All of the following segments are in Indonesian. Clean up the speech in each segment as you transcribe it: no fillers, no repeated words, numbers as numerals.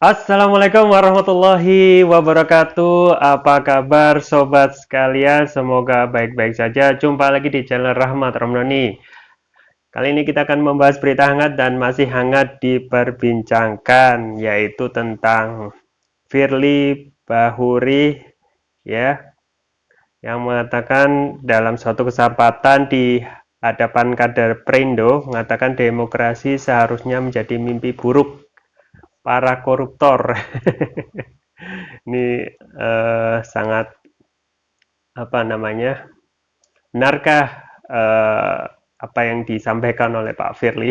Assalamualaikum warahmatullahi wabarakatuh. Apa kabar sobat sekalian? Semoga baik-baik saja. Jumpa lagi di channel Rahmat Ramdhani. Kali ini kita akan membahas berita hangat dan masih hangat diperbincangkan, yaitu tentang Firly Bahuri, ya, yang mengatakan dalam suatu kesempatan di hadapan kader Perindo mengatakan demokrasi seharusnya menjadi mimpi buruk para koruptor. Ini sangat apa namanya? Benarkah apa yang disampaikan oleh Pak Firly?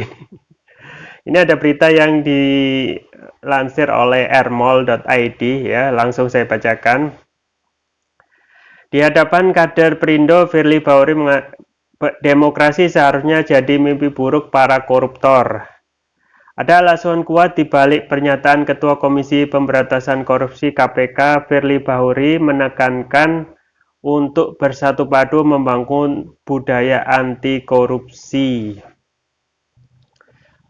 Ini ada berita yang dilansir oleh rmol.id, ya, langsung saya bacakan. Di hadapan kader Perindo, Firly Bahuri demokrasi seharusnya jadi mimpi buruk para koruptor. Ada alasan kuat di balik pernyataan Ketua Komisi Pemberantasan Korupsi KPK, Firly Bahuri, menekankan untuk bersatu padu membangun budaya anti korupsi.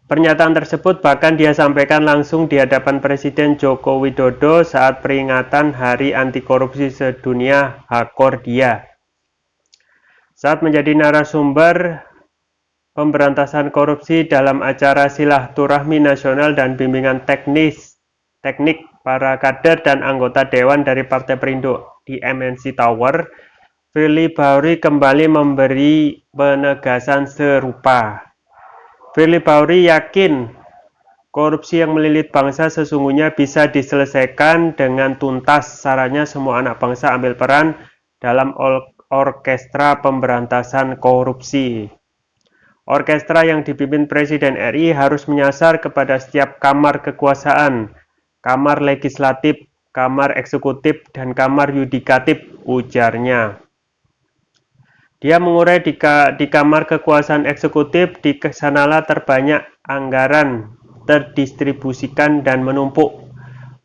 Pernyataan tersebut bahkan dia sampaikan langsung di hadapan Presiden Joko Widodo saat peringatan Hari Anti Korupsi Sedunia Hakordia. Saat menjadi narasumber pemberantasan korupsi dalam acara silaturahmi nasional dan bimbingan teknik para kader dan anggota dewan dari Partai Perindo di MNC Tower, Firly Bahuri kembali memberi penegasan serupa. Firly Bahuri yakin korupsi yang melilit bangsa sesungguhnya bisa diselesaikan dengan tuntas. Sarannya semua anak bangsa ambil peran dalam orkestra pemberantasan korupsi. Orkestra yang dipimpin Presiden RI harus menyasar kepada setiap kamar kekuasaan, kamar legislatif, kamar eksekutif, dan kamar yudikatif, ujarnya. Dia mengurai di kamar kekuasaan eksekutif, di sanalah terbanyak anggaran terdistribusikan dan menumpuk.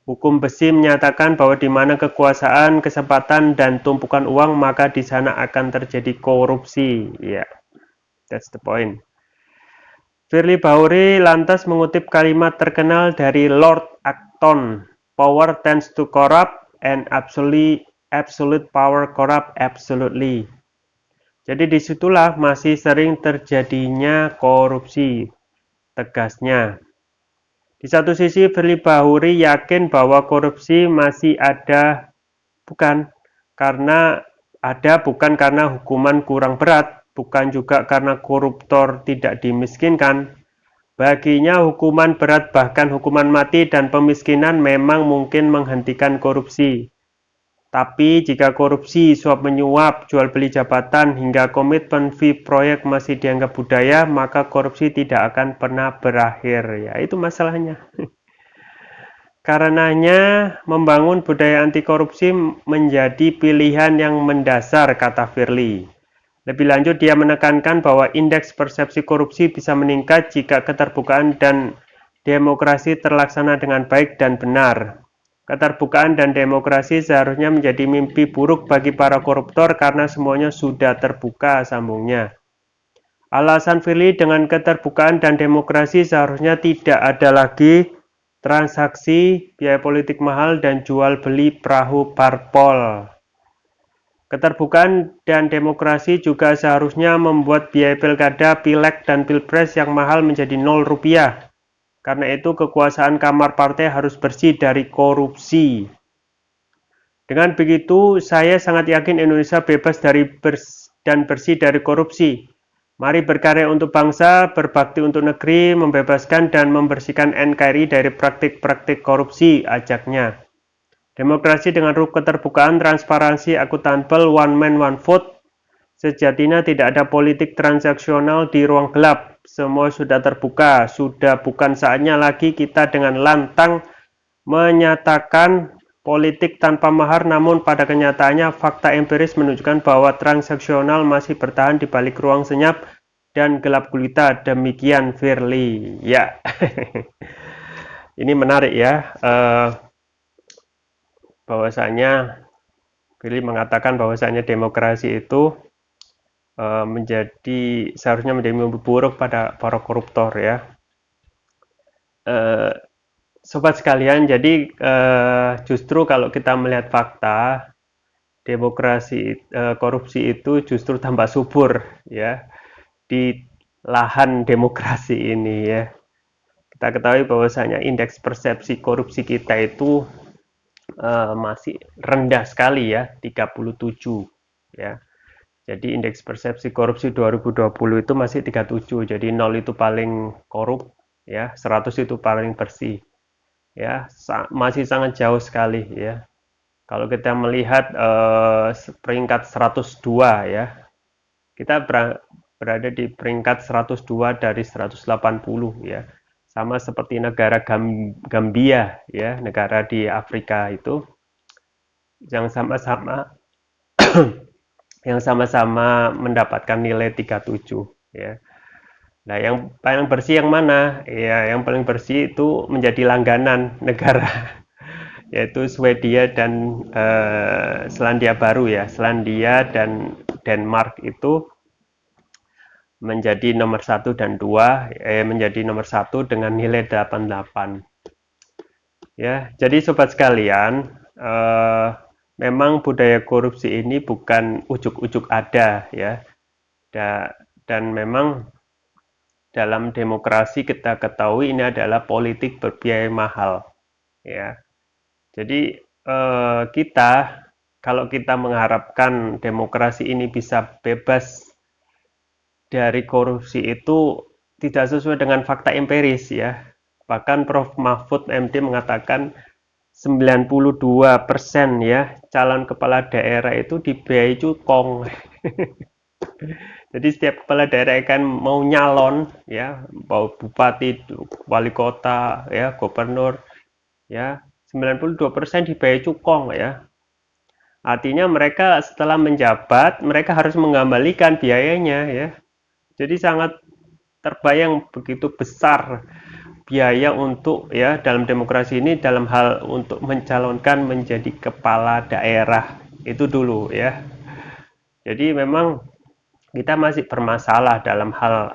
Hukum besi menyatakan bahwa di mana kekuasaan, kesempatan, dan tumpukan uang, maka di sana akan terjadi korupsi. Ya, yeah, that's the point. Firly Bahuri lantas mengutip kalimat terkenal dari Lord Acton, "Power tends to corrupt and absolute power corrupt absolutely." Jadi disitulah masih sering terjadinya korupsi, tegasnya. Di satu sisi Firly Bahuri yakin bahwa korupsi masih ada bukan karena hukuman kurang berat, bukan juga karena koruptor tidak dimiskinkan. Baginya hukuman berat bahkan hukuman mati dan pemiskinan memang mungkin menghentikan korupsi. Tapi jika korupsi, suap menyuap, jual beli jabatan, hingga komitmen fee proyek masih dianggap budaya, maka korupsi tidak akan pernah berakhir. Ya, itu masalahnya. Karenanya, membangun budaya anti korupsi menjadi pilihan yang mendasar, kata Firly. Lebih lanjut, dia menekankan bahwa indeks persepsi korupsi bisa meningkat jika keterbukaan dan demokrasi terlaksana dengan baik dan benar. Keterbukaan dan demokrasi seharusnya menjadi mimpi buruk bagi para koruptor karena semuanya sudah terbuka, sambungnya. Alasan Firly dengan keterbukaan dan demokrasi seharusnya tidak ada lagi transaksi, biaya politik mahal, dan jual beli perahu parpol. Keterbukaan dan demokrasi juga seharusnya membuat biaya pilkada, pileg, dan pilpres yang mahal menjadi 0 rupiah. Karena itu kekuasaan kamar partai harus bersih dari korupsi. Dengan begitu, saya sangat yakin Indonesia bebas dan bersih dari korupsi. Mari berkarya untuk bangsa, berbakti untuk negeri, membebaskan dan membersihkan NKRI dari praktik-praktik korupsi, ajaknya. Demokrasi dengan ruh keterbukaan, transparansi, akuntabel, one man, one vote. Sejatinya tidak ada politik transaksional di ruang gelap. Semua sudah terbuka, sudah bukan saatnya lagi kita dengan lantang menyatakan politik tanpa mahar, namun pada kenyataannya fakta empiris menunjukkan bahwa transaksional masih bertahan di balik ruang senyap dan gelap gulita. Demikian Firly. Ya, ini menarik ya, bahwasanya Firly mengatakan bahwasanya demokrasi itu seharusnya menjadi mimpi buruk pada para koruptor, ya. sobat sekalian, jadi justru kalau kita melihat fakta, korupsi itu justru tambah subur ya di lahan demokrasi ini ya. Kita ketahui bahwasanya indeks persepsi korupsi kita itu masih rendah sekali ya, 37 ya. Jadi indeks persepsi korupsi 2020 itu masih 37. Jadi 0 itu paling korup ya, 100 itu paling bersih. Ya, masih sangat jauh sekali ya. Kalau kita melihat peringkat 102 ya, kita berada di peringkat 102 dari 180 ya. Sama seperti negara Gambia ya, negara di Afrika itu yang sama-sama yang sama-sama mendapatkan nilai 37 ya. Nah, yang paling bersih yang mana? Ya, yang paling bersih itu menjadi langganan negara yaitu Swedia dan Selandia Baru ya. Selandia dan Denmark itu menjadi nomor 1 dan 2, menjadi nomor 1 dengan nilai 88. Ya, jadi sobat sekalian, memang budaya korupsi ini bukan ujuk-ujuk ada ya. Dan memang dalam demokrasi kita ketahui ini adalah politik berbiaya mahal ya. Jadi kita kalau kita mengharapkan demokrasi ini bisa bebas dari korupsi itu tidak sesuai dengan fakta empiris ya. Bahkan Prof. Mahfud MD mengatakan 92% ya calon kepala daerah itu dibiayai cukong. Jadi setiap kepala daerah kan mau nyalon ya, mau bupati, wali kota, ya, gubernur, ya, 92% dibayar cukong ya. Artinya mereka setelah menjabat, mereka harus mengembalikan biayanya ya. Jadi sangat terbayang begitu besar biaya untuk ya dalam demokrasi ini dalam hal untuk mencalonkan menjadi kepala daerah itu dulu ya. Jadi memang kita masih bermasalah dalam hal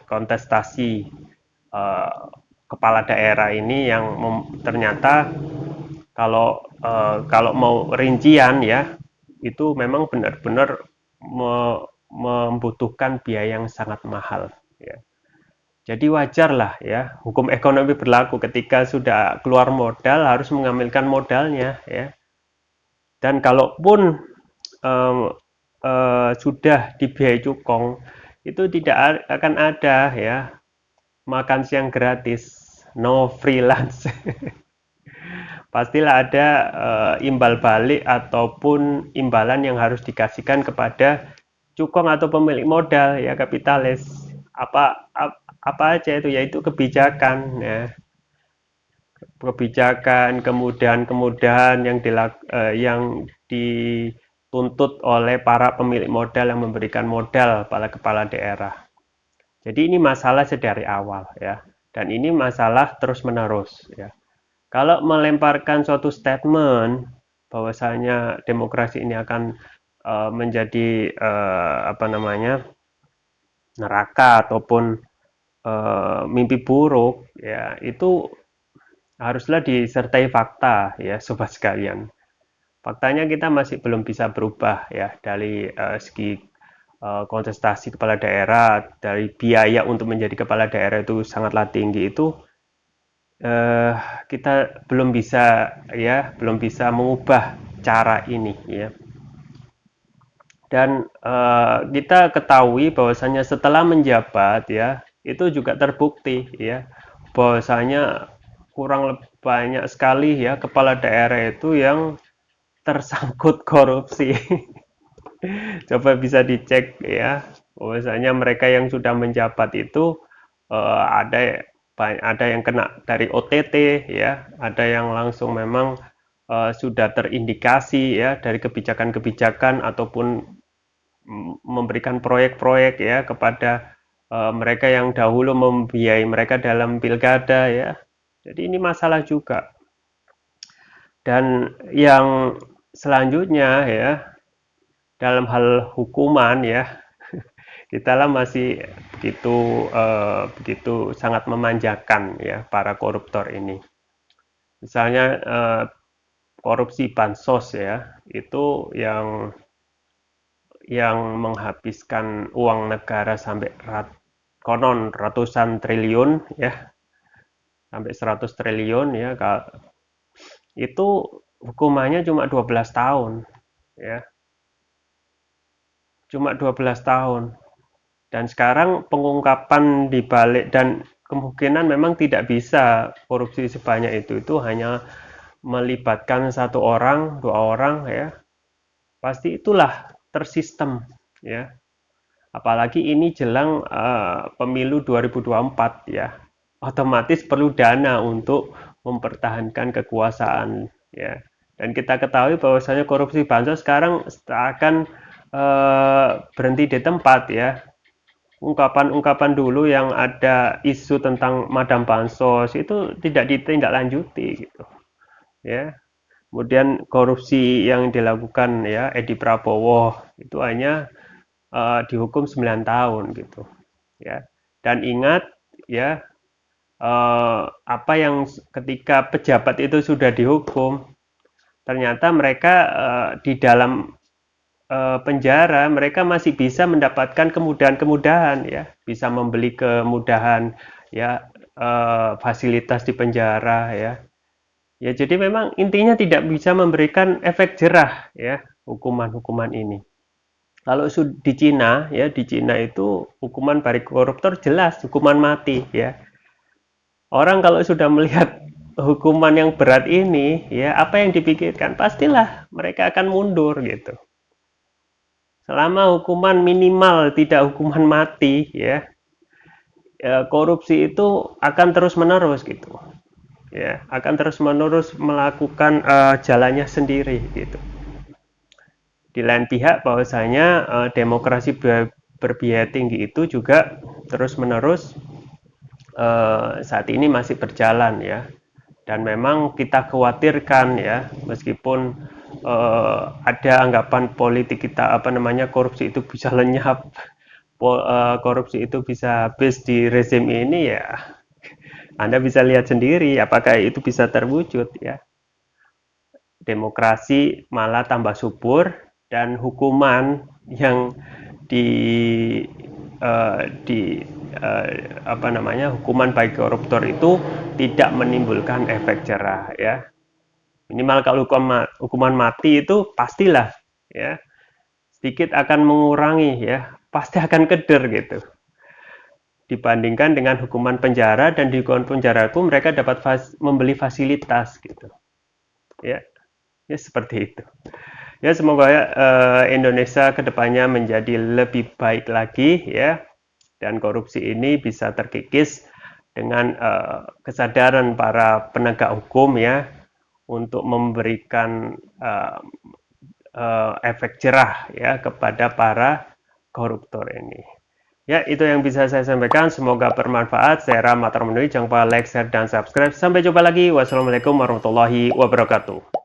kontestasi kepala daerah ini yang ternyata kalau mau rincian ya itu memang benar-benar membutuhkan biaya yang sangat mahal ya. Jadi wajar lah ya, hukum ekonomi berlaku ketika sudah keluar modal harus mengambilkan modalnya ya. Dan kalaupun sudah dibiayai cukong, itu tidak akan ada ya makan siang gratis, no freelance. Pastilah ada imbal balik ataupun imbalan yang harus dikasihkan kepada cukong atau pemilik modal ya kapitalis. Apa aja itu yaitu kebijakan ya. Kebijakan kemudahan yang dituntut oleh para pemilik modal yang memberikan modal pada kepala daerah. Jadi ini masalah sedari awal ya. Dan ini masalah terus-menerus ya. Kalau melemparkan suatu statement bahwasanya demokrasi ini akan menjadi neraka ataupun mimpi buruk ya, itu haruslah disertai fakta ya sobat sekalian. Faktanya kita masih belum bisa berubah ya dari segi kontestasi kepala daerah, dari biaya untuk menjadi kepala daerah itu sangatlah tinggi itu kita belum bisa mengubah cara ini ya. Dan kita ketahui bahwasanya setelah menjabat ya itu juga terbukti ya bahwasanya kurang banyak sekali ya kepala daerah itu yang tersangkut korupsi. Coba bisa dicek ya bahwasanya mereka yang sudah menjabat itu ada yang kena dari OTT ya, ada yang langsung memang sudah terindikasi ya dari kebijakan-kebijakan ataupun memberikan proyek-proyek ya kepada mereka yang dahulu membiayai mereka dalam pilkada ya. Jadi ini masalah juga. Dan yang selanjutnya ya dalam hal hukuman ya kita lah masih begitu sangat memanjakan ya para koruptor ini. Misalnya korupsi bansos ya, itu yang menghabiskan uang negara sampai konon ratusan triliun ya, sampai 100 triliun ya, itu hukumannya cuma 12 tahun ya, cuma 12 tahun. Dan sekarang pengungkapan dibalik dan kemungkinan memang tidak bisa korupsi sebanyak itu hanya melibatkan satu orang, dua orang ya. Pasti itulah tersistem ya. Apalagi ini jelang pemilu 2024 ya. Otomatis perlu dana untuk mempertahankan kekuasaan ya. Dan kita ketahui bahwasanya korupsi bansos sekarang akan berhenti di tempat ya. Ungkapan-ungkapan dulu yang ada isu tentang Madam Bansos itu tidak ditindaklanjuti gitu ya. Kemudian korupsi yang dilakukan ya Edi Prabowo itu hanya dihukum 9 tahun gitu ya. Dan ingat ya, apa yang ketika pejabat itu sudah dihukum, ternyata mereka di dalam penjara mereka masih bisa mendapatkan kemudahan-kemudahan ya, bisa membeli kemudahan ya, fasilitas di penjara ya. Ya jadi memang intinya tidak bisa memberikan efek jerah ya hukuman-hukuman ini. Kalau di Cina ya, di Cina itu hukuman bagi koruptor jelas hukuman mati ya. Orang kalau sudah melihat hukuman yang berat ini ya, apa yang dipikirkan? Pastilah mereka akan mundur gitu. Selama hukuman minimal tidak hukuman mati ya, korupsi itu akan terus menerus gitu ya, akan terus menerus melakukan jalannya sendiri gitu. Di lain pihak bahwasanya demokrasi berbiaya tinggi itu juga terus menerus saat ini masih berjalan ya, dan memang kita khawatirkan ya, meskipun ada anggapan politik kita korupsi itu bisa lenyap, korupsi itu bisa habis di rezim ini ya, Anda bisa lihat sendiri apakah itu bisa terwujud ya. Demokrasi malah tambah subur dan hukuman yang di hukuman bagi koruptor itu tidak menimbulkan efek jerah ya. Minimal kalau hukuman mati itu pastilah ya, sedikit akan mengurangi ya, pasti akan keder gitu. Dibandingkan dengan hukuman penjara, dan di hukuman penjara itu mereka dapat membeli fasilitas gitu. Ya, ya seperti itu. Ya semoga Indonesia kedepannya menjadi lebih baik lagi ya, dan korupsi ini bisa terkikis dengan kesadaran para penegak hukum ya, untuk memberikan efek jerah ya kepada para koruptor ini. Ya, itu yang bisa saya sampaikan. Semoga bermanfaat. Saya Rahmat Armanuddin. Jangan lupa like, share, dan subscribe. Sampai jumpa lagi. Wassalamualaikum warahmatullahi wabarakatuh.